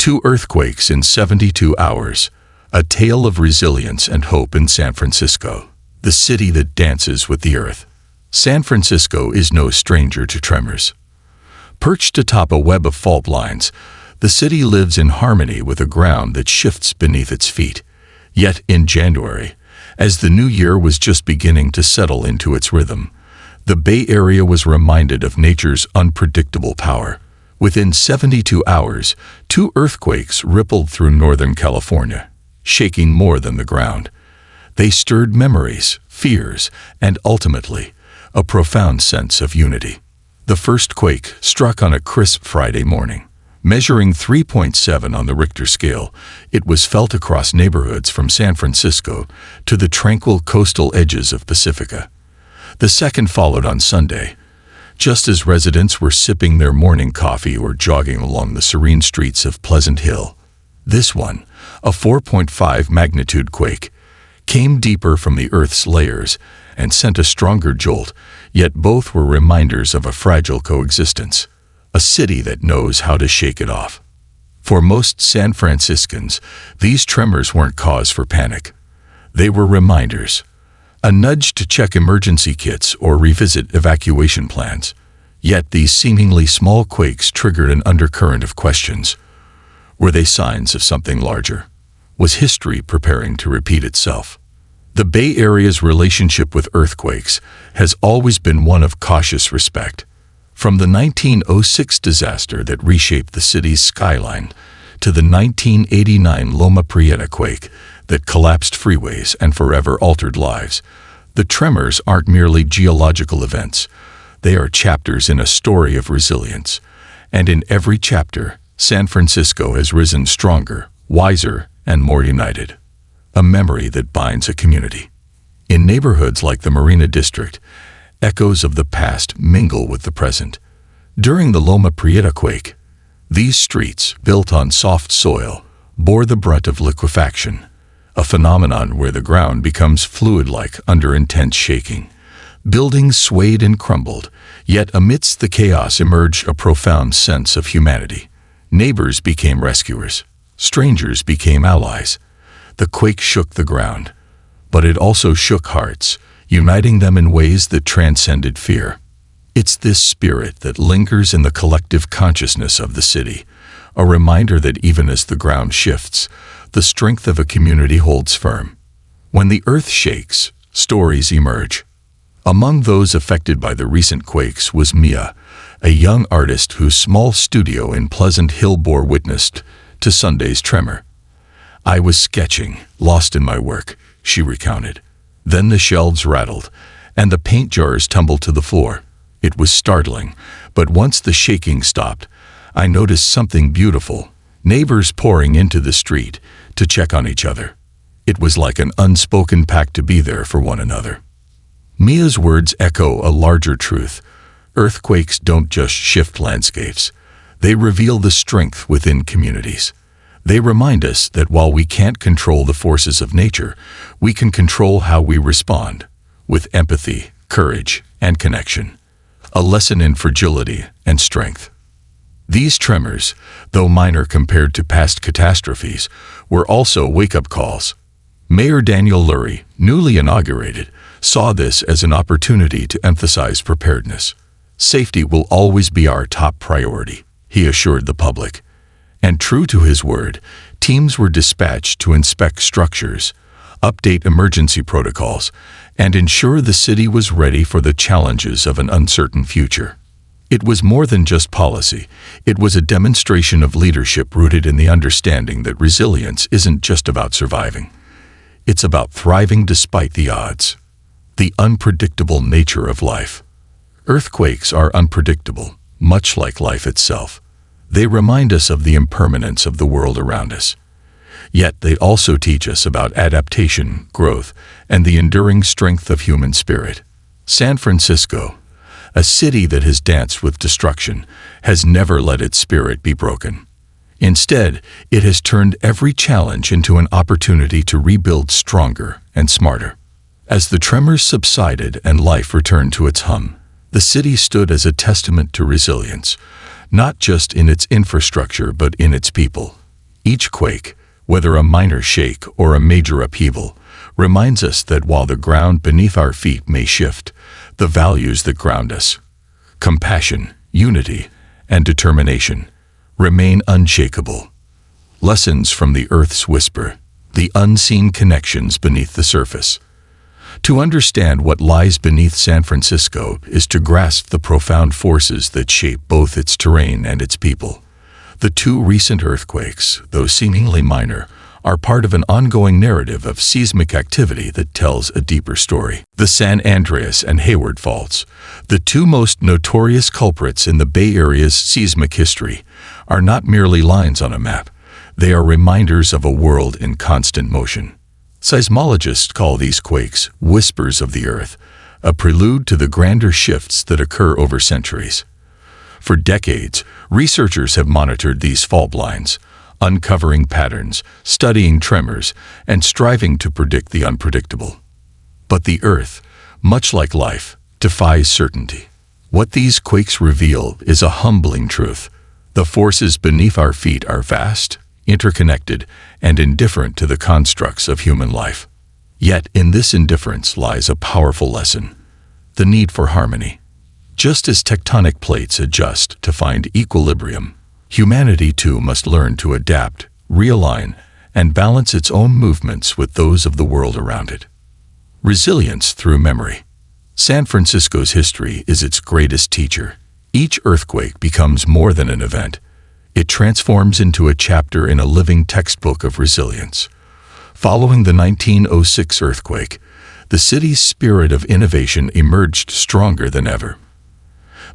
2 earthquakes in 72 hours. A tale of resilience and hope in San Francisco, the city that dances with the earth. San Francisco is no stranger to tremors. Perched atop a web of fault lines, the city lives in harmony with a ground that shifts beneath its feet. Yet in January, as the new year was just beginning to settle into its rhythm, the Bay Area was reminded of nature's unpredictable power. Within 72 hours, 2 earthquakes rippled through Northern California, shaking more than the ground. They stirred memories, fears, and ultimately, a profound sense of unity. The first quake struck on a crisp Friday morning. Measuring 3.7 on the Richter scale, it was felt across neighborhoods from San Francisco to the tranquil coastal edges of Pacifica. The second followed on Sunday, just as residents were sipping their morning coffee or jogging along the serene streets of Pleasant Hill. This one, a 4.5 magnitude quake, came deeper from the Earth's layers and sent a stronger jolt, yet both were reminders of a fragile coexistence, a city that knows how to shake it off. For most San Franciscans, these tremors weren't cause for panic. They were reminders, a nudge to check emergency kits or revisit evacuation plans. Yet these seemingly small quakes triggered an undercurrent of questions. Were they signs of something larger? Was history preparing to repeat itself? The Bay Area's relationship with earthquakes has always been one of cautious respect. From the 1906 disaster that reshaped the city's skyline to the 1989 Loma Prieta quake that collapsed freeways and forever altered lives, the tremors aren't merely geological events. They are chapters in a story of resilience. And in every chapter, San Francisco has risen stronger, wiser, and more united. A memory that binds a community. In neighborhoods like the Marina District, echoes of the past mingle with the present. During the Loma Prieta quake, these streets, built on soft soil, bore the brunt of liquefaction, a phenomenon where the ground becomes fluid-like under intense shaking. Buildings swayed and crumbled, yet amidst the chaos emerged a profound sense of humanity. Neighbors became rescuers. Strangers became allies. The quake shook the ground, but it also shook hearts, uniting them in ways that transcended fear. It's this spirit that lingers in the collective consciousness of the city, a reminder that even as the ground shifts, the strength of a community holds firm. When the earth shakes, stories emerge. Among those affected by the recent quakes was Mia, a young artist whose small studio in Pleasant Hill bore witness to Sunday's tremor. "I was sketching, lost in my work," she recounted. Then the shelves rattled, and the paint jars tumbled to the floor. It was startling, but once the shaking stopped, I noticed something beautiful: neighbors pouring into the street to check on each other. It was like an unspoken pact to be there for one another. Mia's words echo a larger truth. Earthquakes don't just shift landscapes. They reveal the strength within communities. They remind us that while we can't control the forces of nature, we can control how we respond, with empathy, courage, and connection. A lesson in fragility and strength. These tremors, though minor compared to past catastrophes, were also wake-up calls. Mayor Daniel Lurie, newly inaugurated, saw this as an opportunity to emphasize preparedness. "Safety will always be our top priority," he assured the public. And true to his word, teams were dispatched to inspect structures, update emergency protocols, and ensure the city was ready for the challenges of an uncertain future. It was more than just policy. It was a demonstration of leadership rooted in the understanding that resilience isn't just about surviving. It's about thriving despite the odds. The unpredictable nature of life. Earthquakes are unpredictable, much like life itself. They remind us of the impermanence of the world around us. Yet they also teach us about adaptation, growth, and the enduring strength of human spirit. San Francisco, a city that has danced with destruction, has never let its spirit be broken. Instead, it has turned every challenge into an opportunity to rebuild stronger and smarter. As the tremors subsided and life returned to its hum, the city stood as a testament to resilience, not just in its infrastructure but in its people. Each quake, whether a minor shake or a major upheaval, reminds us that while the ground beneath our feet may shift, the values that ground us, compassion, unity, and determination, remain unshakable. Lessons from the Earth's whisper, the unseen connections beneath the surface. To understand what lies beneath San Francisco is to grasp the profound forces that shape both its terrain and its people. The two recent earthquakes, though seemingly minor, are part of an ongoing narrative of seismic activity that tells a deeper story. The San Andreas and Hayward faults, the two most notorious culprits in the Bay Area's seismic history, are not merely lines on a map. They are reminders of a world in constant motion. Seismologists call these quakes whispers of the Earth, a prelude to the grander shifts that occur over centuries. For decades, researchers have monitored these fault lines, uncovering patterns, studying tremors, and striving to predict the unpredictable. But the Earth, much like life, defies certainty. What these quakes reveal is a humbling truth. The forces beneath our feet are vast, interconnected, and indifferent to the constructs of human life. Yet in this indifference lies a powerful lesson: the need for harmony. Just as tectonic plates adjust to find equilibrium, humanity too must learn to adapt, realign, and balance its own movements with those of the world around it. Resilience through memory. San Francisco's history is its greatest teacher. Each earthquake becomes more than an event. It transforms into a chapter in a living textbook of resilience. Following the 1906 earthquake, the city's spirit of innovation emerged stronger than ever.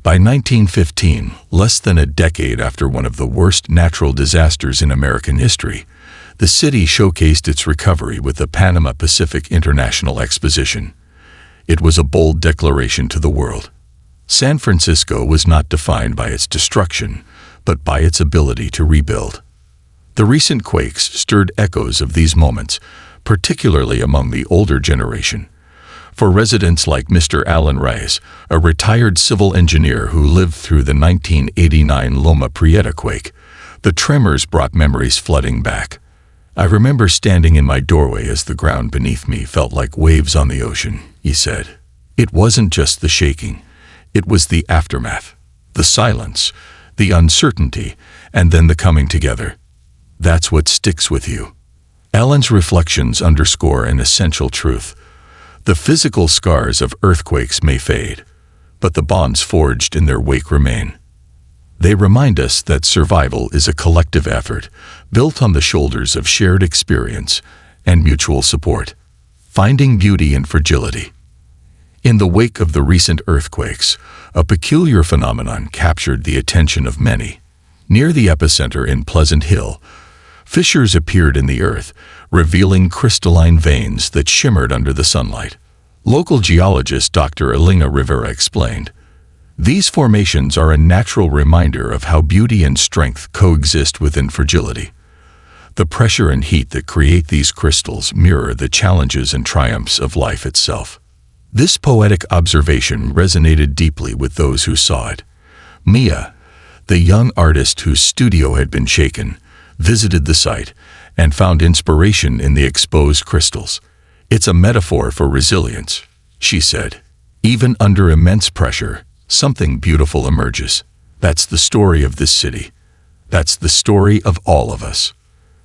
By 1915, less than a decade after one of the worst natural disasters in American history, the city showcased its recovery with the Panama Pacific International Exposition. It was a bold declaration to the world. San Francisco was not defined by its destruction, but by its ability to rebuild. The recent quakes stirred echoes of these moments, particularly among the older generation. For residents like Mr. Alan Reyes, a retired civil engineer who lived through the 1989 Loma Prieta quake, the tremors brought memories flooding back. "I remember standing in my doorway as the ground beneath me felt like waves on the ocean," he said. "It wasn't just the shaking, it was the aftermath, the silence, the uncertainty, and then the coming together. That's what sticks with you." Alan's reflections underscore an essential truth. The physical scars of earthquakes may fade, but the bonds forged in their wake remain. They remind us that survival is a collective effort, built on the shoulders of shared experience and mutual support. Finding beauty in fragility. In the wake of the recent earthquakes, a peculiar phenomenon captured the attention of many. Near the epicenter in Pleasant Hill, fissures appeared in the earth, revealing crystalline veins that shimmered under the sunlight. Local geologist Dr. Elena Rivera explained, "These formations are a natural reminder of how beauty and strength coexist within fragility. The pressure and heat that create these crystals mirror the challenges and triumphs of life itself." This poetic observation resonated deeply with those who saw it. Mia, the young artist whose studio had been shaken, visited the site and found inspiration in the exposed crystals. "It's a metaphor for resilience," she said. "Even under immense pressure, something beautiful emerges. That's the story of this city. That's the story of all of us."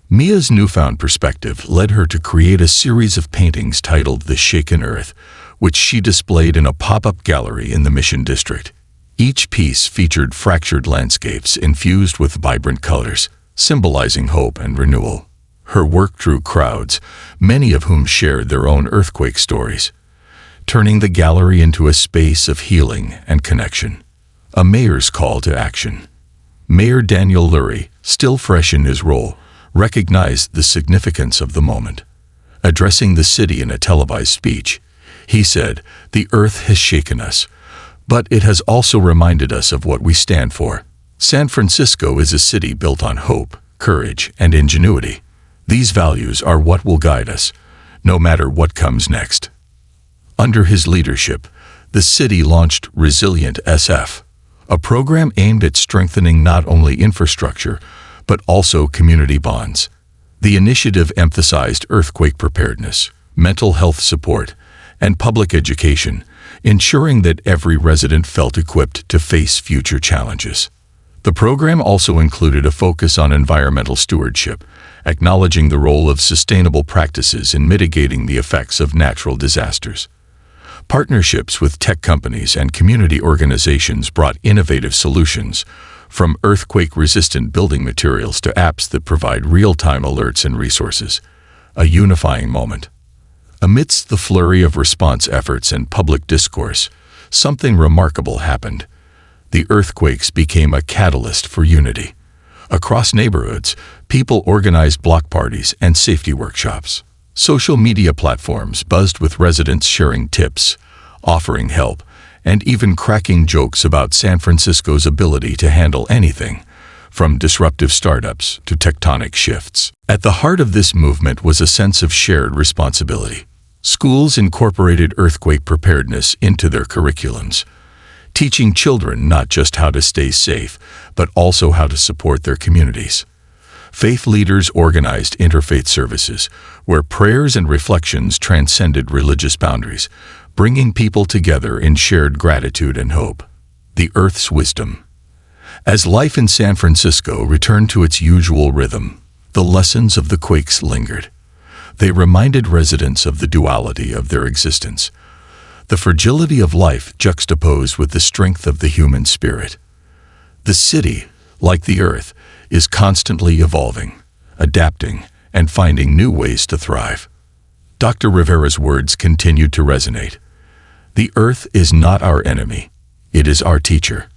Mia's newfound perspective led her to create a series of paintings titled The Shaken Earth, which she displayed in a pop-up gallery in the Mission District. Each piece featured fractured landscapes infused with vibrant colors, symbolizing hope and renewal. Her work drew crowds, many of whom shared their own earthquake stories, turning the gallery into a space of healing and connection. A mayor's call to action. Mayor Daniel Lurie, still fresh in his role, recognized the significance of the moment. Addressing the city in a televised speech, he said, "The earth has shaken us, but it has also reminded us of what we stand for. San Francisco is a city built on hope, courage, and ingenuity. These values are what will guide us, no matter what comes next." Under his leadership, the city launched Resilient SF, a program aimed at strengthening not only infrastructure, but also community bonds. The initiative emphasized earthquake preparedness, mental health support, and public education, ensuring that every resident felt equipped to face future challenges. The program also included a focus on environmental stewardship, acknowledging the role of sustainable practices in mitigating the effects of natural disasters. Partnerships with tech companies and community organizations brought innovative solutions, from earthquake-resistant building materials to apps that provide real-time alerts and resources. A unifying moment. Amidst the flurry of response efforts and public discourse, something remarkable happened. The earthquakes became a catalyst for unity. Across neighborhoods, people organized block parties and safety workshops. Social media platforms buzzed with residents sharing tips, offering help, and even cracking jokes about San Francisco's ability to handle anything, from disruptive startups to tectonic shifts. At the heart of this movement was a sense of shared responsibility. Schools incorporated earthquake preparedness into their curriculums, teaching children not just how to stay safe, but also how to support their communities. Faith leaders organized interfaith services, where prayers and reflections transcended religious boundaries, bringing people together in shared gratitude and hope. The Earth's wisdom. As life in San Francisco returned to its usual rhythm, the lessons of the quakes lingered. They reminded residents of the duality of their existence, the fragility of life juxtaposed with the strength of the human spirit. The city, like the Earth, is constantly evolving, adapting, and finding new ways to thrive. Dr. Rivera's words continued to resonate. The Earth is not our enemy, it is our teacher.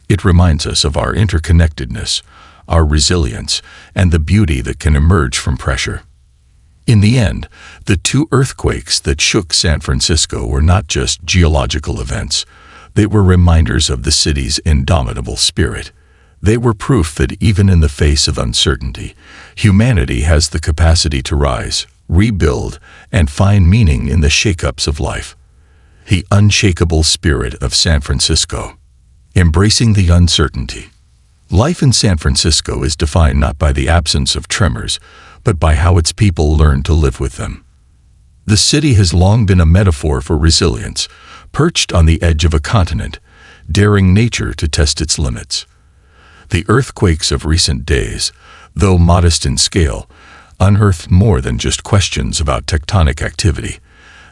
It reminds us of our interconnectedness, our resilience, and the beauty that can emerge from pressure. In the end, the two earthquakes that shook San Francisco were not just geological events. They were reminders of the city's indomitable spirit. They were proof that even in the face of uncertainty, humanity has the capacity to rise, rebuild, and find meaning in the shakeups of life. The unshakable spirit of San Francisco. Embracing the uncertainty. Life in San Francisco is defined not by the absence of tremors, but by how its people learn to live with them. The city has long been a metaphor for resilience, perched on the edge of a continent, daring nature to test its limits. The earthquakes of recent days, though modest in scale, unearthed more than just questions about tectonic activity.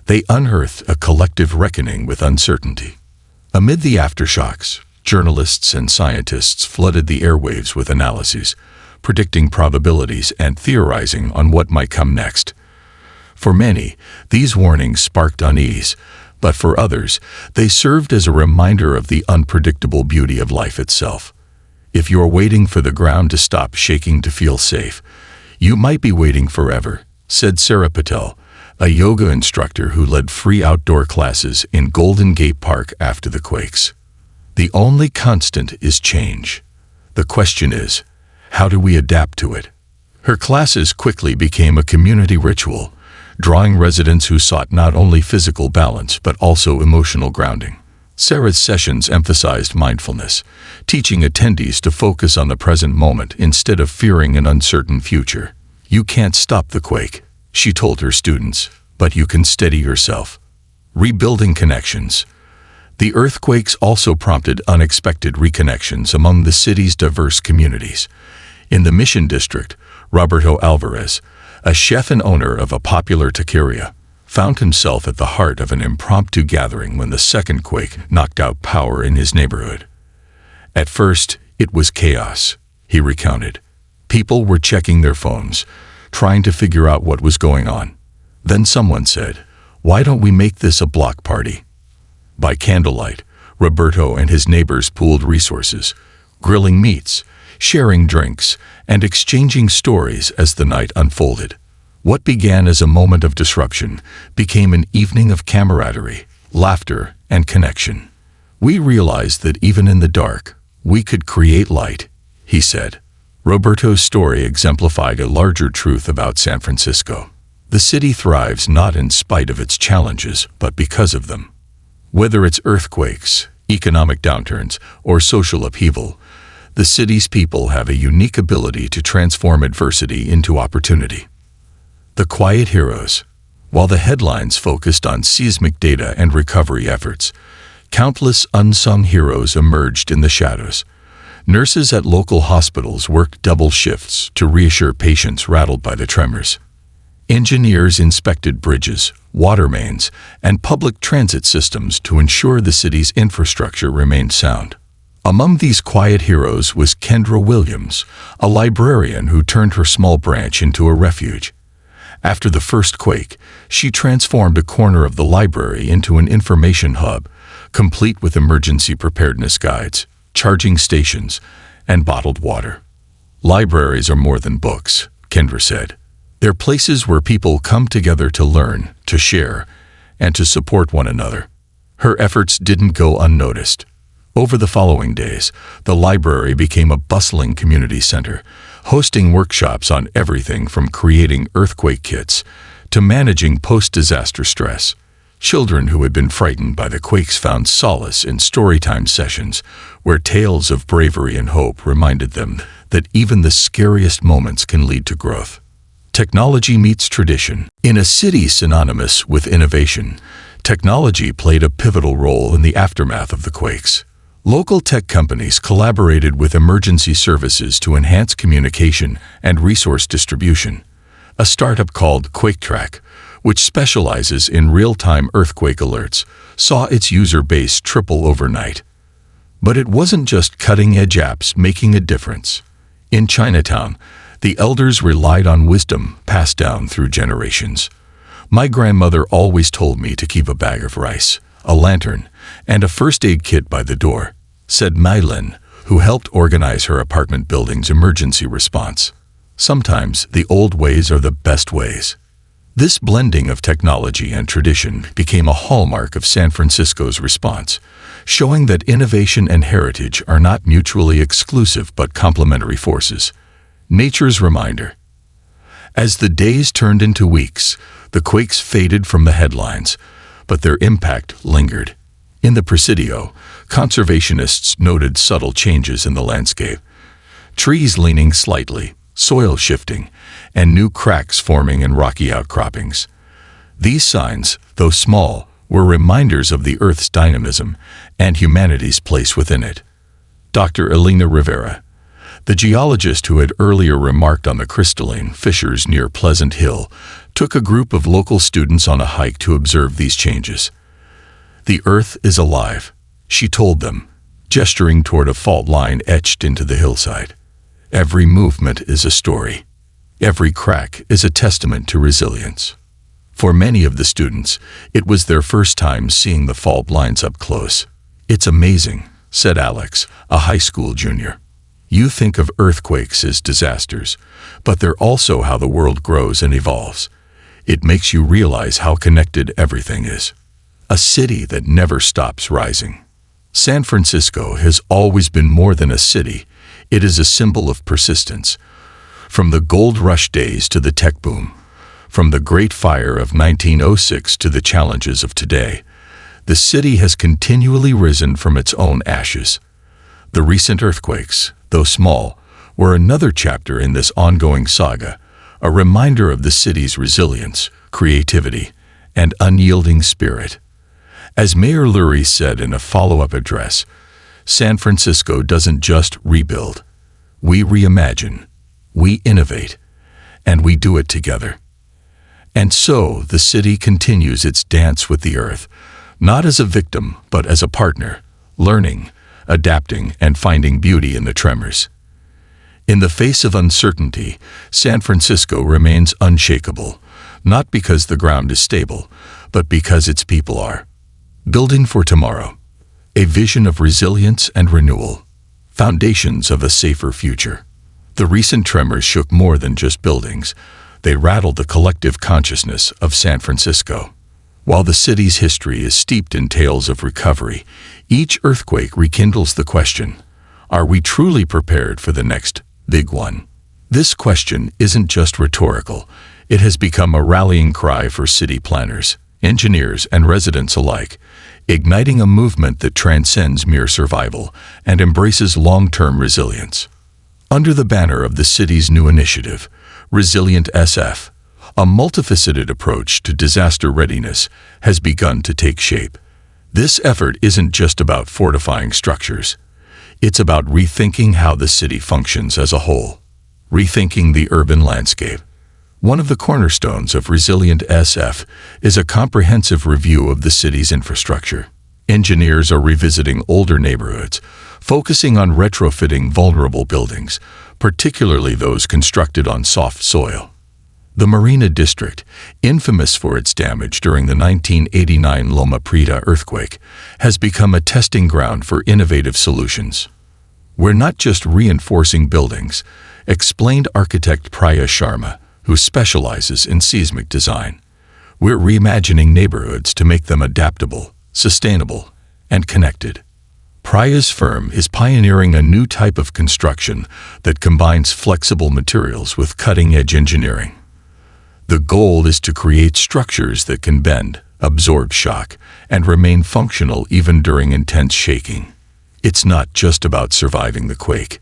They unearthed a collective reckoning with uncertainty. Amid the aftershocks, journalists and scientists flooded the airwaves with analyses, predicting probabilities and theorizing on what might come next. For many, these warnings sparked unease, but for others, they served as a reminder of the unpredictable beauty of life itself. If you're waiting for the ground to stop shaking to feel safe, you might be waiting forever, said Sarah Patel, a yoga instructor who led free outdoor classes in Golden Gate Park after the quakes. The only constant is change. The question is, how do we adapt to it? Her classes quickly became a community ritual, drawing residents who sought not only physical balance but also emotional grounding. Sarah's sessions emphasized mindfulness, teaching attendees to focus on the present moment instead of fearing an uncertain future. You can't stop the quake, she told her students, but you can steady yourself. Rebuilding connections. The earthquakes also prompted unexpected reconnections among the city's diverse communities. In the Mission District, Roberto Alvarez, a chef and owner of a popular taqueria, found himself at the heart of an impromptu gathering when the second quake knocked out power in his neighborhood. At first, it was chaos, he recounted. People were checking their phones, trying to figure out what was going on. Then someone said, "Why don't we make this a block party?" By candlelight, Roberto and his neighbors pooled resources, grilling meats, sharing drinks, and exchanging stories as the night unfolded. What began as a moment of disruption became an evening of camaraderie, laughter, and connection. We realized that even in the dark, we could create light, he said. Roberto's story exemplified a larger truth about San Francisco. The city thrives not in spite of its challenges, but because of them. Whether it's earthquakes, economic downturns, or social upheaval, The city's people have a unique ability to transform adversity into opportunity. The quiet heroes. While the headlines focused on seismic data and recovery efforts, countless unsung heroes emerged in the shadows. Nurses at local hospitals worked double shifts to reassure patients rattled by the tremors. Engineers inspected bridges, water mains, and public transit systems to ensure the city's infrastructure remained sound. Among these quiet heroes was Kendra Williams, a librarian who turned her small branch into a refuge. After the first quake, she transformed a corner of the library into an information hub, complete with emergency preparedness guides, charging stations, and bottled water. Libraries are more than books, Kendra said. They're places where people come together to learn, to share, and to support one another. Her efforts didn't go unnoticed. Over the following days, the library became a bustling community center, hosting workshops on everything from creating earthquake kits to managing post-disaster stress. Children who had been frightened by the quakes found solace in storytime sessions, where tales of bravery and hope reminded them that even the scariest moments can lead to growth. Technology meets tradition. In a city synonymous with innovation, technology played a pivotal role in the aftermath of the quakes. Local tech companies collaborated with emergency services to enhance communication and resource distribution. A startup called QuakeTrack, which specializes in real-time earthquake alerts, saw its user base triple overnight. But it wasn't just cutting-edge apps making a difference. In Chinatown, the elders relied on wisdom passed down through generations. My grandmother always told me to keep a bag of rice, a lantern, and a first aid kit by the door, said Mylin, who helped organize her apartment building's emergency response. Sometimes the old ways are the best ways. This blending of technology and tradition became a hallmark of San Francisco's response, showing that innovation and heritage are not mutually exclusive but complementary forces. Nature's reminder. As the days turned into weeks, the quakes faded from the headlines, but their impact lingered. In the Presidio, conservationists noted subtle changes in the landscape. Trees leaning slightly, soil shifting, and new cracks forming in rocky outcroppings. These signs, though small, were reminders of the Earth's dynamism and humanity's place within it. Dr. Elena Rivera, the geologist who had earlier remarked on the crystalline fissures near Pleasant Hill, took a group of local students on a hike to observe these changes. "The Earth is alive," she told them, gesturing toward a fault line etched into the hillside. "Every movement is a story. Every crack is a testament to resilience." For many of the students, it was their first time seeing the fault lines up close. "It's amazing," said Alex, a high school junior. "You think of earthquakes as disasters, but they're also how the world grows and evolves. It makes you realize how connected everything is. A city that never stops rising." San Francisco has always been more than a city. It is a symbol of persistence. From the gold rush days to the tech boom, from the Great Fire of 1906 to the challenges of today, the city has continually risen from its own ashes. The recent earthquakes, though small, were another chapter in this ongoing saga, a reminder of the city's resilience, creativity, and unyielding spirit. As Mayor Lurie said in a follow-up address, San Francisco doesn't just rebuild. We reimagine, we innovate, and we do it together. And so the city continues its dance with the earth, not as a victim, but as a partner, learning, adapting, and finding beauty in the tremors. In the face of uncertainty, San Francisco remains unshakable, not because the ground is stable, but because its people are. Building for tomorrow, a vision of resilience and renewal, foundations of a safer future. The recent tremors shook more than just buildings. They rattled the collective consciousness of San Francisco. While the city's history is steeped in tales of recovery, each earthquake rekindles the question, are we truly prepared for the next big one? This question isn't just rhetorical. It has become a rallying cry for city planners, engineers, and residents alike. igniting a movement that transcends mere survival and embraces long-term resilience. Under the banner of the city's new initiative, Resilient SF, a multifaceted approach to disaster readiness has begun to take shape. This effort isn't just about fortifying structures. It's about rethinking how the city functions as a whole, rethinking the urban landscape. One of the cornerstones of Resilient SF is a comprehensive review of the city's infrastructure. Engineers are revisiting older neighborhoods, focusing on retrofitting vulnerable buildings, particularly those constructed on soft soil. The Marina District, infamous for its damage during the 1989 Loma Prieta earthquake, has become a testing ground for innovative solutions. We're not just reinforcing buildings, explained architect Priya Sharma, who specializes in seismic design. We're reimagining neighborhoods to make them adaptable, sustainable, and connected. Priya's firm is pioneering a new type of construction that combines flexible materials with cutting-edge engineering. The goal is to create structures that can bend, absorb shock, and remain functional even during intense shaking. It's not just about surviving the quake.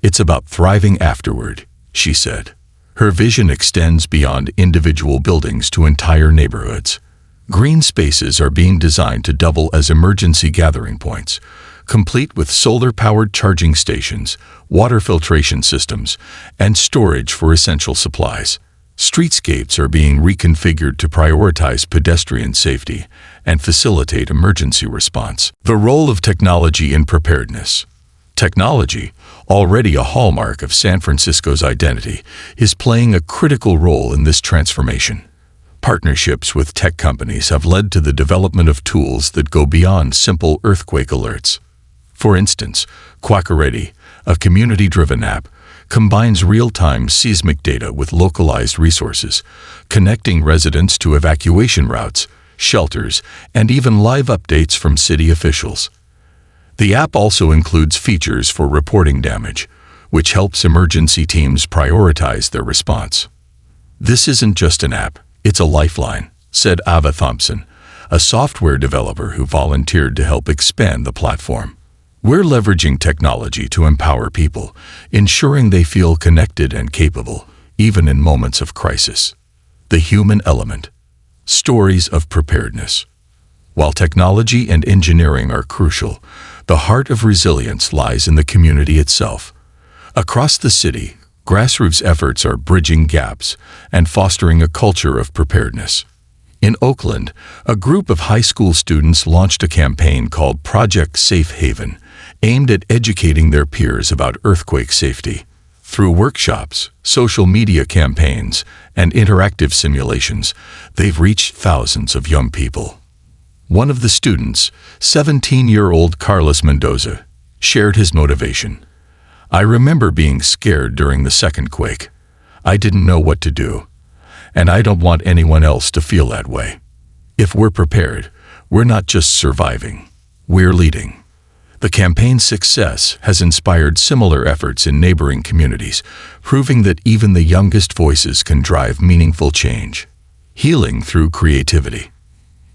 It's about thriving afterward, she said. Her vision extends beyond individual buildings to entire neighborhoods. Green spaces are being designed to double as emergency gathering points, complete with solar-powered charging stations, water filtration systems, and storage for essential supplies. Streetscapes are being reconfigured to prioritize pedestrian safety and facilitate emergency response. The role of technology in preparedness. Technology, already a hallmark of San Francisco's identity, is playing a critical role in this transformation. Partnerships with tech companies have led to the development of tools that go beyond simple earthquake alerts. For instance, Quackeretti, a community-driven app, combines real-time seismic data with localized resources, connecting residents to evacuation routes, shelters, and even live updates from city officials. The app also includes features for reporting damage, which helps emergency teams prioritize their response. This isn't just an app, it's a lifeline, said Ava Thompson, a software developer who volunteered to help expand the platform. We're leveraging technology to empower people, ensuring they feel connected and capable, even in moments of crisis. The human element. Stories of preparedness. While technology and engineering are crucial, the heart of resilience lies in the community itself. Across the city, grassroots efforts are bridging gaps and fostering a culture of preparedness. In Oakland, a group of high school students launched a campaign called Project Safe Haven, aimed at educating their peers about earthquake safety. Through workshops, social media campaigns, and interactive simulations, they've reached thousands of young people. One of the students, 17-year-old Carlos Mendoza, shared his motivation. "I remember being scared during the second quake. I didn't know what to do. And I don't want anyone else to feel that way. If we're prepared, we're not just surviving, we're leading." The campaign's success has inspired similar efforts in neighboring communities, proving that even the youngest voices can drive meaningful change. Healing through creativity.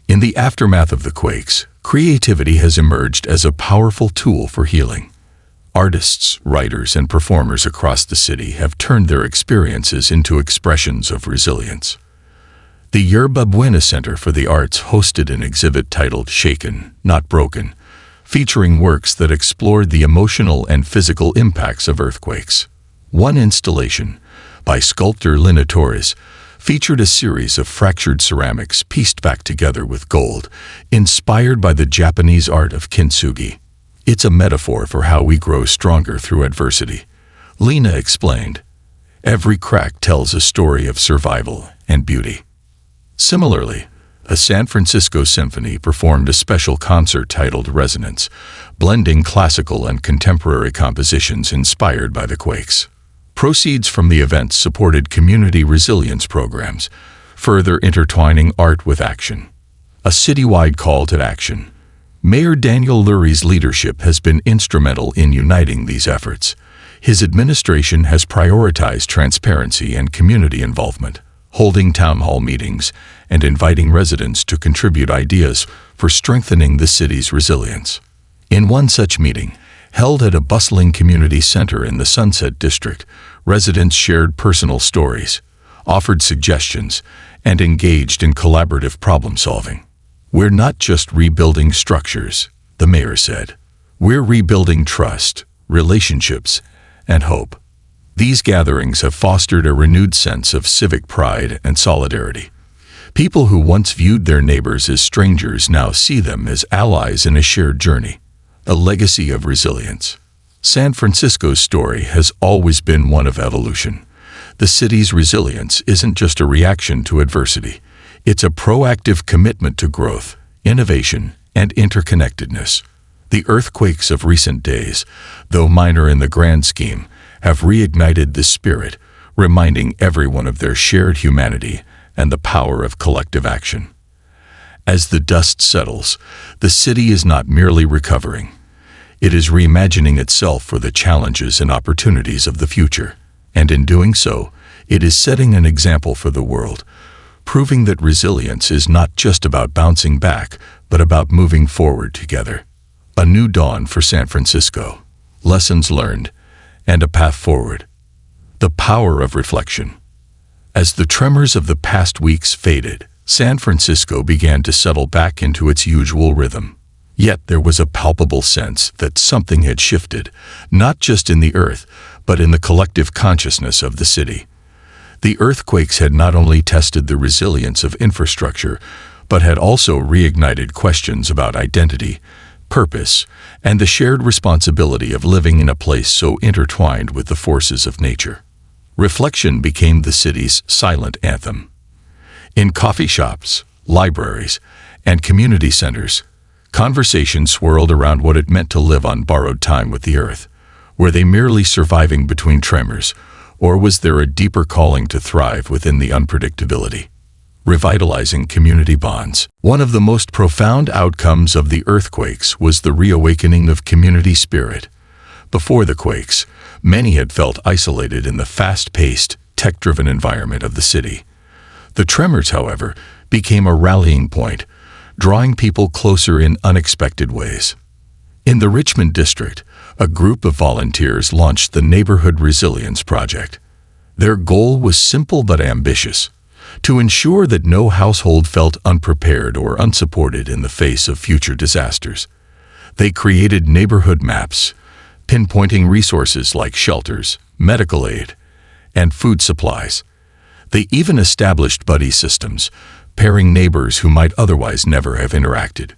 In the aftermath of the quakes, creativity has emerged as a powerful tool for healing. Artists, writers, and performers across the city have turned their experiences into expressions of resilience. The Yerba Buena Center for the Arts hosted an exhibit titled Shaken, Not Broken, featuring works that explored the emotional and physical impacts of earthquakes. One installation, by sculptor Lina Torres, featured a series of fractured ceramics pieced back together with gold, inspired by the Japanese art of kintsugi. "It's a metaphor for how we grow stronger through adversity," Lina explained. "Every crack tells a story of survival and beauty." Similarly, a San Francisco symphony performed a special concert titled Resonance, blending classical and contemporary compositions inspired by the quakes. Proceeds from the event supported community resilience programs, further intertwining art with action. A citywide call to action. Mayor Daniel Lurie's leadership has been instrumental in uniting these efforts. His administration has prioritized transparency and community involvement, holding town hall meetings and inviting residents to contribute ideas for strengthening the city's resilience. In one such meeting, held at a bustling community center in the Sunset District, residents shared personal stories, offered suggestions, and engaged in collaborative problem-solving. "We're not just rebuilding structures," the mayor said. "We're rebuilding trust, relationships, and hope." These gatherings have fostered a renewed sense of civic pride and solidarity. People who once viewed their neighbors as strangers now see them as allies in a shared journey, a legacy of resilience. San Francisco's story has always been one of evolution. The city's resilience isn't just a reaction to adversity. It's a proactive commitment to growth, innovation, and interconnectedness. The earthquakes of recent days, though minor in the grand scheme, have reignited this spirit, reminding everyone of their shared humanity and the power of collective action. As the dust settles, the city is not merely recovering. It is reimagining itself for the challenges and opportunities of the future, and in doing so, it is setting an example for the world, proving that resilience is not just about bouncing back, but about moving forward together. A new dawn for San Francisco, lessons learned, and a path forward. The power of reflection. As the tremors of the past weeks faded, San Francisco began to settle back into its usual rhythm. Yet there was a palpable sense that something had shifted, not just in the earth, but in the collective consciousness of the city. The earthquakes had not only tested the resilience of infrastructure, but had also reignited questions about identity, purpose, and the shared responsibility of living in a place so intertwined with the forces of nature. Reflection became the city's silent anthem. In coffee shops, libraries, and community centers, conversations swirled around what it meant to live on borrowed time with the earth. Were they merely surviving between tremors, or was there a deeper calling to thrive within the unpredictability? Revitalizing community bonds. One of the most profound outcomes of the earthquakes was the reawakening of community spirit. Before the quakes, many had felt isolated in the fast-paced, tech-driven environment of the city. The tremors, however, became a rallying point, drawing people closer in unexpected ways. In the Richmond district, a group of volunteers launched the Neighborhood Resilience Project. Their goal was simple but ambitious: to ensure that no household felt unprepared or unsupported in the face of future disasters. They created neighborhood maps, pinpointing resources like shelters, medical aid, and food supplies. They even established buddy systems, pairing neighbors who might otherwise never have interacted.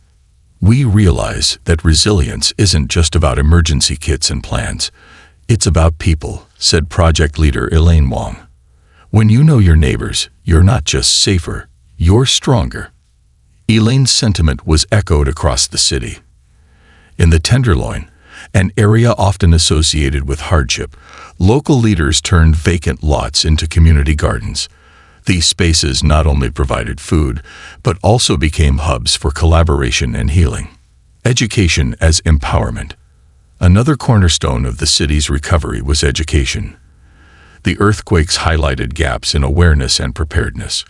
We realize that resilience isn't just about emergency kits and plans. It's about people, said project leader Elaine Wong. When you know your neighbors, you're not just safer, you're stronger. Elaine's sentiment was echoed across the city. In the Tenderloin, an area often associated with hardship, local leaders turned vacant lots into community gardens. These spaces not only provided food, but also became hubs for collaboration and healing. Education as empowerment. Another cornerstone of the city's recovery was education. The earthquakes highlighted gaps in awareness and preparedness,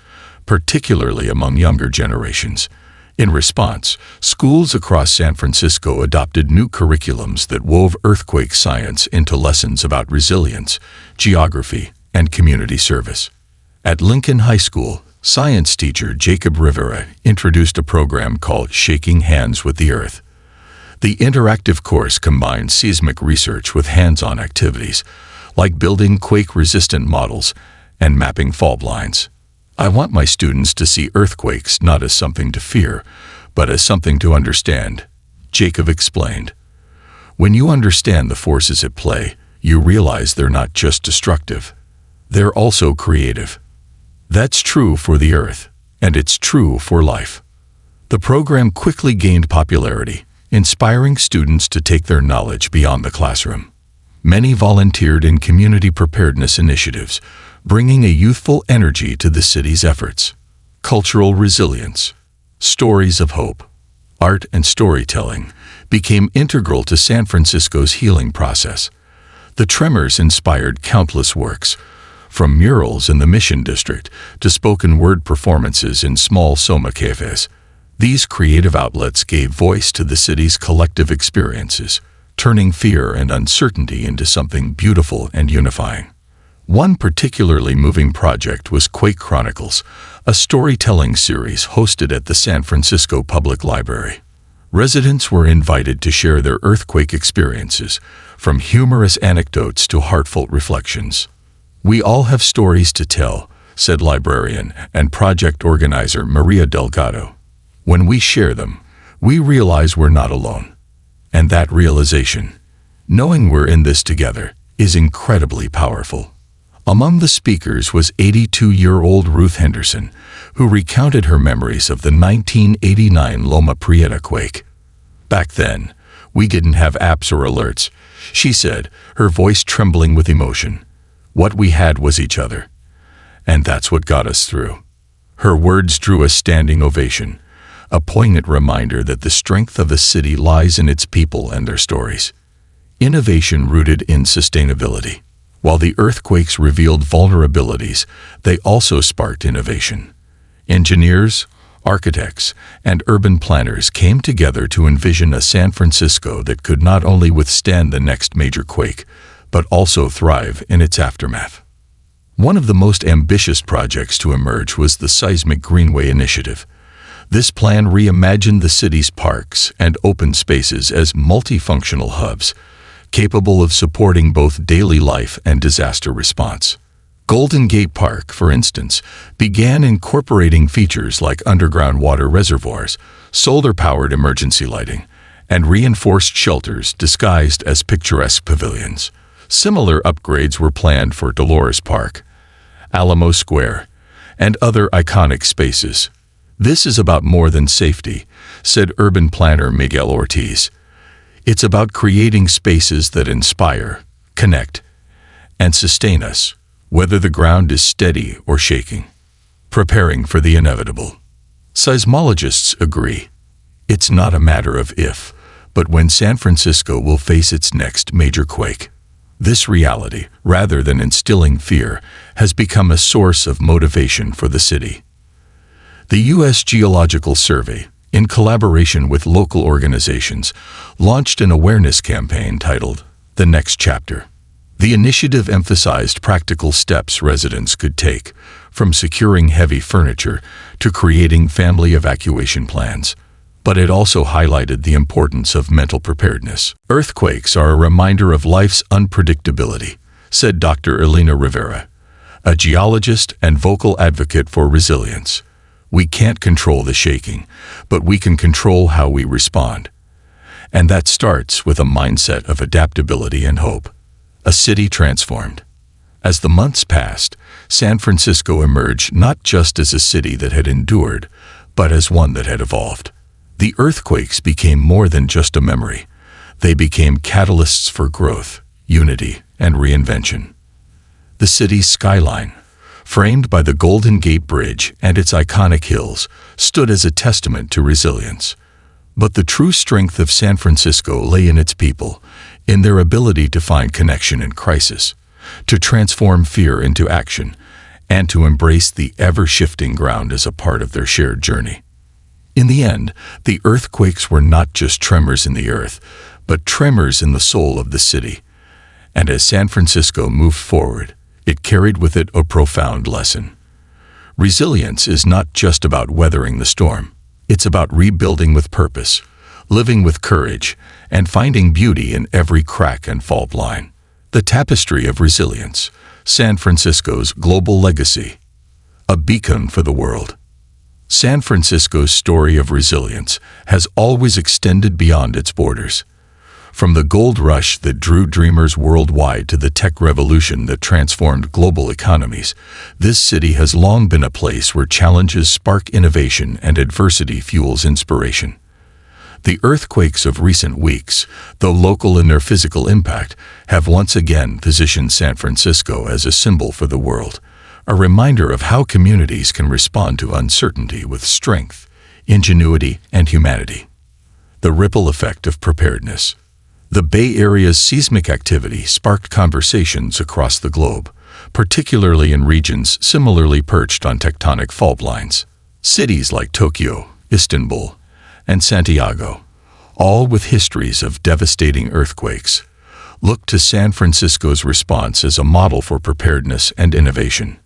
particularly among younger generations. In response, schools across San Francisco adopted new curriculums that wove earthquake science into lessons about resilience, geography, and community service. At Lincoln High School, science teacher Jacob Rivera introduced a program called Shaking Hands with the Earth. The interactive course combined seismic research with hands-on activities, like building quake-resistant models and mapping fault lines. I want my students to see earthquakes not as something to fear, but as something to understand, Jacob explained. When you understand the forces at play, you realize they're not just destructive. They're also creative. That's true for the Earth, and it's true for life. The program quickly gained popularity, inspiring students to take their knowledge beyond the classroom. Many volunteered in community preparedness initiatives, bringing a youthful energy to the city's efforts. Cultural resilience, stories of hope, art and storytelling became integral to San Francisco's healing process. The Tremors inspired countless works, from murals in the Mission District to spoken word performances in small Soma cafes. These creative outlets gave voice to the city's collective experiences, turning fear and uncertainty into something beautiful and unifying. One particularly moving project was Quake Chronicles, a storytelling series hosted at the San Francisco Public Library. Residents were invited to share their earthquake experiences, from humorous anecdotes to heartfelt reflections. "We all have stories to tell," said librarian and project organizer Maria Delgado. "When we share them, we realize we're not alone." And that realization, knowing we're in this together, is incredibly powerful. Among the speakers was 82-year-old Ruth Henderson, who recounted her memories of the 1989 Loma Prieta quake. "Back then, we didn't have apps or alerts," she said, her voice trembling with emotion. "What we had was each other. And that's what got us through." Her words drew a standing ovation, a poignant reminder that the strength of a city lies in its people and their stories. Innovation rooted in sustainability. While the earthquakes revealed vulnerabilities, they also sparked innovation. Engineers, architects, and urban planners came together to envision a San Francisco that could not only withstand the next major quake, but also thrive in its aftermath. One of the most ambitious projects to emerge was the Seismic Greenway Initiative. This plan reimagined the city's parks and open spaces as multifunctional hubs, capable of supporting both daily life and disaster response. Golden Gate Park, for instance, began incorporating features like underground water reservoirs, solar-powered emergency lighting, and reinforced shelters disguised as picturesque pavilions. Similar upgrades were planned for Dolores Park, Alamo Square, and other iconic spaces. "This is about more than safety," said urban planner Miguel Ortiz. "It's about creating spaces that inspire, connect, and sustain us, whether the ground is steady or shaking." Preparing for the inevitable. Seismologists agree. It's not a matter of if, but when San Francisco will face its next major quake. This reality, rather than instilling fear, has become a source of motivation for the city. The U.S. Geological Survey, in collaboration with local organizations, launched an awareness campaign titled "The Next Chapter." The initiative emphasized practical steps residents could take, from securing heavy furniture to creating family evacuation plans. But it also highlighted the importance of mental preparedness. "Earthquakes are a reminder of life's unpredictability," said Dr. Elena Rivera, a geologist and vocal advocate for resilience. "We can't control the shaking, but we can control how we respond. And that starts with a mindset of adaptability and hope." A city transformed. As the months passed, San Francisco emerged not just as a city that had endured, but as one that had evolved. The earthquakes became more than just a memory. They became catalysts for growth, unity, and reinvention. The city's skyline, framed by the Golden Gate Bridge and its iconic hills, stood as a testament to resilience. But the true strength of San Francisco lay in its people, in their ability to find connection in crisis, to transform fear into action, and to embrace the ever-shifting ground as a part of their shared journey. In the end, the earthquakes were not just tremors in the earth, but tremors in the soul of the city. And as San Francisco moved forward, it carried with it a profound lesson. Resilience is not just about weathering the storm. It's about rebuilding with purpose, living with courage, and finding beauty in every crack and fault line. The tapestry of resilience, San Francisco's global legacy, a beacon for the world. San Francisco's story of resilience has always extended beyond its borders. From the gold rush that drew dreamers worldwide to the tech revolution that transformed global economies, this city has long been a place where challenges spark innovation and adversity fuels inspiration. The earthquakes of recent weeks, though local in their physical impact, have once again positioned San Francisco as a symbol for the world, a reminder of how communities can respond to uncertainty with strength, ingenuity, and humanity. The ripple effect of preparedness. The Bay Area's seismic activity sparked conversations across the globe, particularly in regions similarly perched on tectonic fault lines. Cities like Tokyo, Istanbul, and Santiago, all with histories of devastating earthquakes, look to San Francisco's response as a model for preparedness and innovation.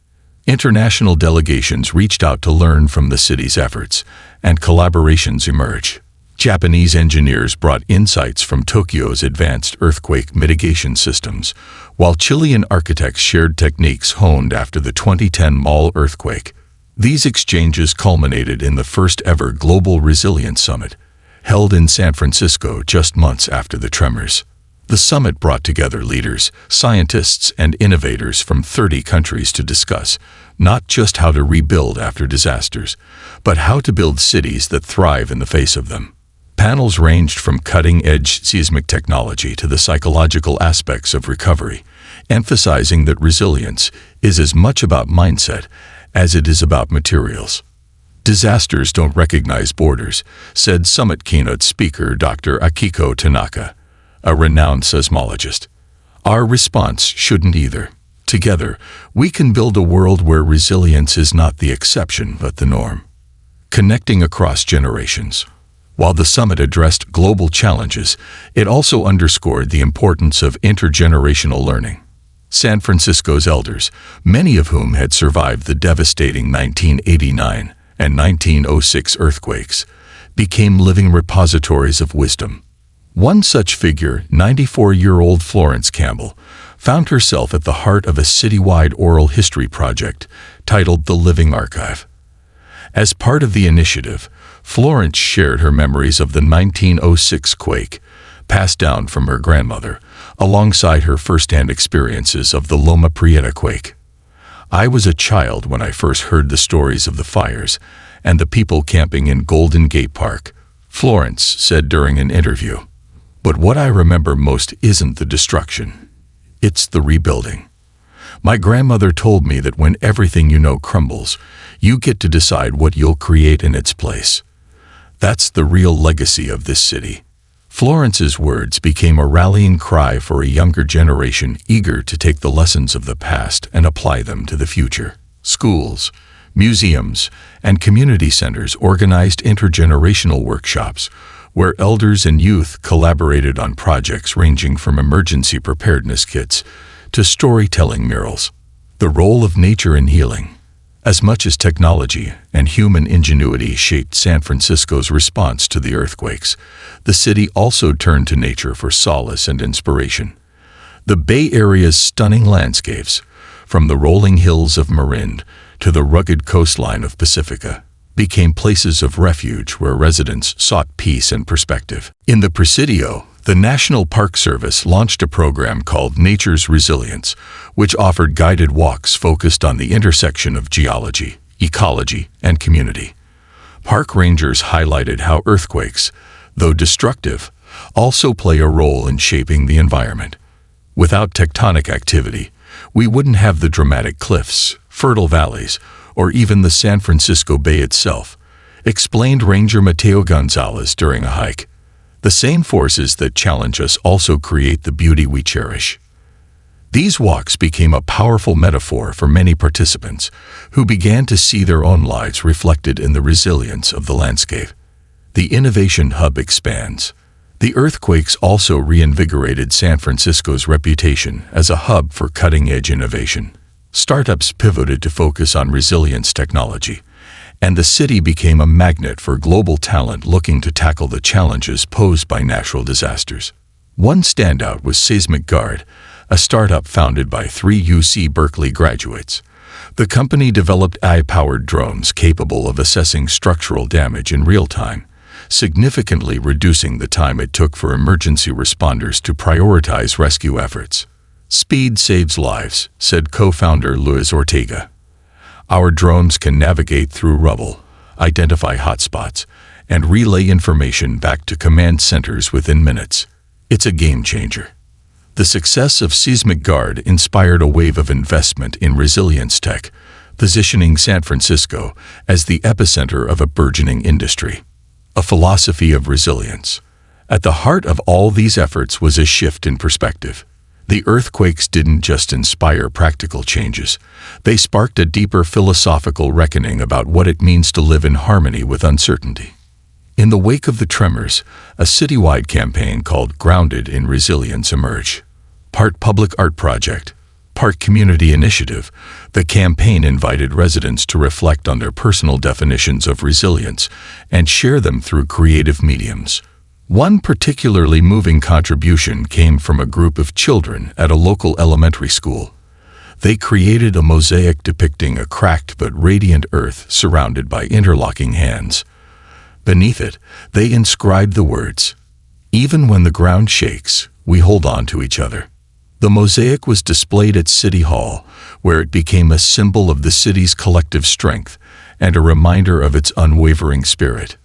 International delegations reached out to learn from the city's efforts, and collaborations emerged. Japanese engineers brought insights from Tokyo's advanced earthquake mitigation systems, while Chilean architects shared techniques honed after the 2010 Mall earthquake. These exchanges culminated in the first-ever Global Resilience Summit, held in San Francisco just months after the Tremors. The summit brought together leaders, scientists, and innovators from 30 countries to discuss not just how to rebuild after disasters, but how to build cities that thrive in the face of them. Panels ranged from cutting-edge seismic technology to the psychological aspects of recovery, emphasizing that resilience is as much about mindset as it is about materials. Disasters don't recognize borders, said summit keynote speaker Dr. Akiko Tanaka, a renowned seismologist. Our response shouldn't either. Together, we can build a world where resilience is not the exception but the norm. Connecting across generations. While the summit addressed global challenges, it also underscored the importance of intergenerational learning. San Francisco's elders, many of whom had survived the devastating 1989 and 1906 earthquakes, became living repositories of wisdom. One such figure, 94-year-old Florence Campbell, found herself at the heart of a citywide oral history project titled The Living Archive. As part of the initiative, Florence shared her memories of the 1906 quake, passed down from her grandmother, alongside her first-hand experiences of the Loma Prieta quake. I was a child when I first heard the stories of the fires and the people camping in Golden Gate Park, Florence said during an interview. But what I remember most isn't the destruction. It's the rebuilding. My grandmother told me that when everything you know crumbles, you get to decide what you'll create in its place. That's the real legacy of this city. Florence's words became a rallying cry for a younger generation eager to take the lessons of the past and apply them to the future. Schools, museums, and community centers organized intergenerational workshops where elders and youth collaborated on projects ranging from emergency preparedness kits to storytelling murals. The role of nature in healing. As much as technology and human ingenuity shaped San Francisco's response to the earthquakes, the city also turned to nature for solace and inspiration. The Bay Area's stunning landscapes, from the rolling hills of Marin to the rugged coastline of Pacifica, became places of refuge where residents sought peace and perspective. In the Presidio, the National Park Service launched a program called Nature's Resilience, which offered guided walks focused on the intersection of geology, ecology, and community. Park rangers highlighted how earthquakes, though destructive, also play a role in shaping the environment. Without tectonic activity, we wouldn't have the dramatic cliffs, fertile valleys, or even the San Francisco Bay itself, explained Ranger Mateo Gonzalez during a hike. The same forces that challenge us also create the beauty we cherish. These walks became a powerful metaphor for many participants who began to see their own lives reflected in the resilience of the landscape. The Innovation Hub expands. The earthquakes also reinvigorated San Francisco's reputation as a hub for cutting-edge innovation. Startups pivoted to focus on resilience technology, and the city became a magnet for global talent looking to tackle the challenges posed by natural disasters. One standout was Seismic Guard, a startup founded by 3 UC Berkeley graduates. The company developed AI-powered drones capable of assessing structural damage in real time, significantly reducing the time it took for emergency responders to prioritize rescue efforts. Speed saves lives, said co-founder Luis Ortega. Our drones can navigate through rubble, identify hotspots, and relay information back to command centers within minutes. It's a game changer. The success of Seismic Guard inspired a wave of investment in resilience tech, positioning San Francisco as the epicenter of a burgeoning industry. A philosophy of resilience. At the heart of all these efforts was a shift in perspective. The earthquakes didn't just inspire practical changes. They sparked a deeper philosophical reckoning about what it means to live in harmony with uncertainty. In the wake of the tremors, a citywide campaign called Grounded in Resilience emerged. Part public art project, part community initiative, the campaign invited residents to reflect on their personal definitions of resilience and share them through creative mediums. One particularly moving contribution came from a group of children at a local elementary school. They created a mosaic depicting a cracked but radiant earth surrounded by interlocking hands. Beneath it, they inscribed the words, "Even when the ground shakes, we hold on to each other." The mosaic was displayed at City Hall, where it became a symbol of the city's collective strength and a reminder of its unwavering spirit.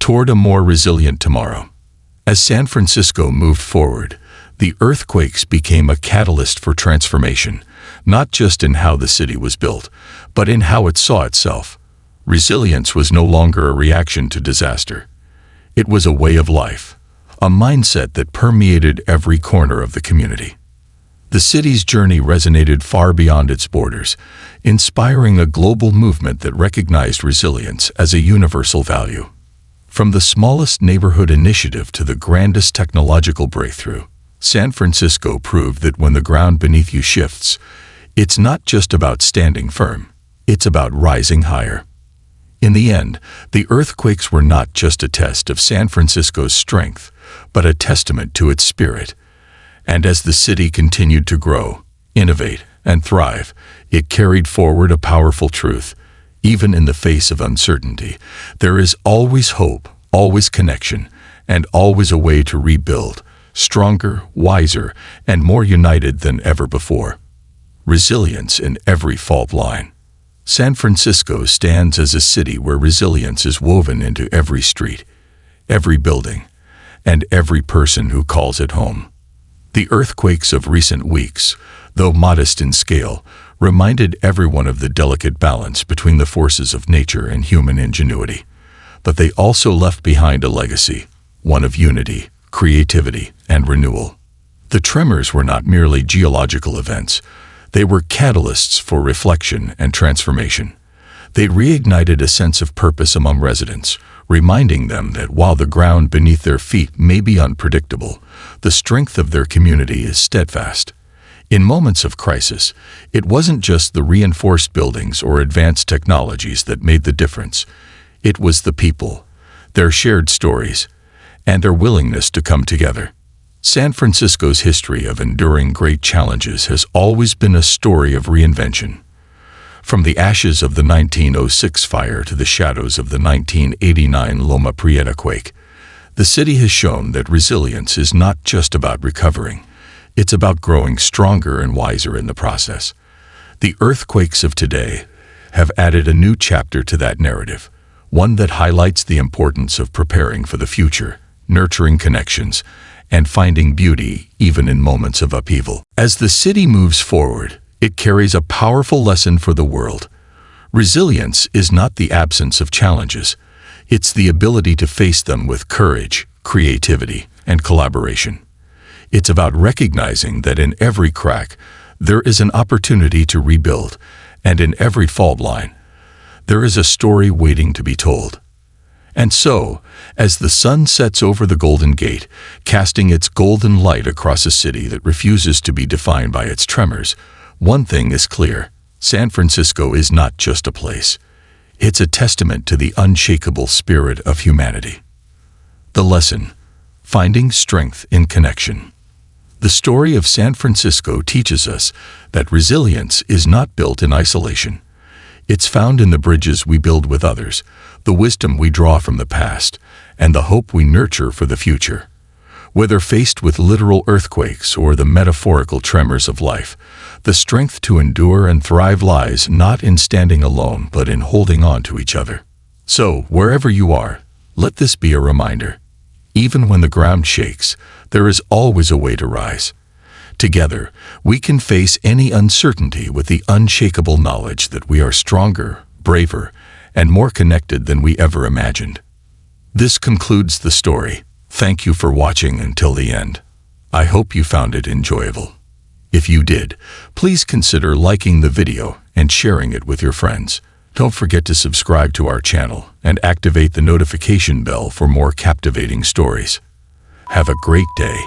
Toward a more resilient tomorrow. As San Francisco moved forward, the earthquakes became a catalyst for transformation, not just in how the city was built, but in how it saw itself. Resilience was no longer a reaction to disaster. It was a way of life, a mindset that permeated every corner of the community. The city's journey resonated far beyond its borders, inspiring a global movement that recognized resilience as a universal value. From the smallest neighborhood initiative to the grandest technological breakthrough, San Francisco proved that when the ground beneath you shifts, it's not just about standing firm, it's about rising higher. In the end, the earthquakes were not just a test of San Francisco's strength, but a testament to its spirit. And as the city continued to grow, innovate, and thrive, it carried forward a powerful truth. Even in the face of uncertainty, there is always hope, always connection, and always a way to rebuild, stronger, wiser, and more united than ever before. Resilience in every fault line. San Francisco stands as a city where resilience is woven into every street, every building, and every person who calls it home. The earthquakes of recent weeks, though modest in scale, reminded everyone of the delicate balance between the forces of nature and human ingenuity. But they also left behind a legacy, one of unity, creativity, and renewal. The tremors were not merely geological events. They were catalysts for reflection and transformation. They reignited a sense of purpose among residents, reminding them that while the ground beneath their feet may be unpredictable, the strength of their community is steadfast. In moments of crisis, it wasn't just the reinforced buildings or advanced technologies that made the difference. It was the people, their shared stories, and their willingness to come together. San Francisco's history of enduring great challenges has always been a story of reinvention. From the ashes of the 1906 fire to the shadows of the 1989 Loma Prieta quake, the city has shown that resilience is not just about recovering. It's about growing stronger and wiser in the process. The earthquakes of today have added a new chapter to that narrative, one that highlights the importance of preparing for the future, nurturing connections, and finding beauty even in moments of upheaval. As the city moves forward, it carries a powerful lesson for the world. Resilience is not the absence of challenges. It's the ability to face them with courage, creativity, and collaboration. It's about recognizing that in every crack, there is an opportunity to rebuild, and in every fault line, there is a story waiting to be told. And so, as the sun sets over the Golden Gate, casting its golden light across a city that refuses to be defined by its tremors, one thing is clear: San Francisco is not just a place. It's a testament to the unshakable spirit of humanity. The lesson: finding strength in connection. The story of San Francisco teaches us that resilience is not built in isolation. It's found in the bridges we build with others, the wisdom we draw from the past, and the hope we nurture for the future. Whether faced with literal earthquakes or the metaphorical tremors of life, the strength to endure and thrive lies not in standing alone, but in holding on to each other. So, wherever you are, let this be a reminder. Even when the ground shakes, there is always a way to rise. Together, we can face any uncertainty with the unshakable knowledge that we are stronger, braver, and more connected than we ever imagined. This concludes the story. Thank you for watching until the end. I hope you found it enjoyable. If you did, please consider liking the video and sharing it with your friends. Don't forget to subscribe to our channel and activate the notification bell for more captivating stories. Have a great day.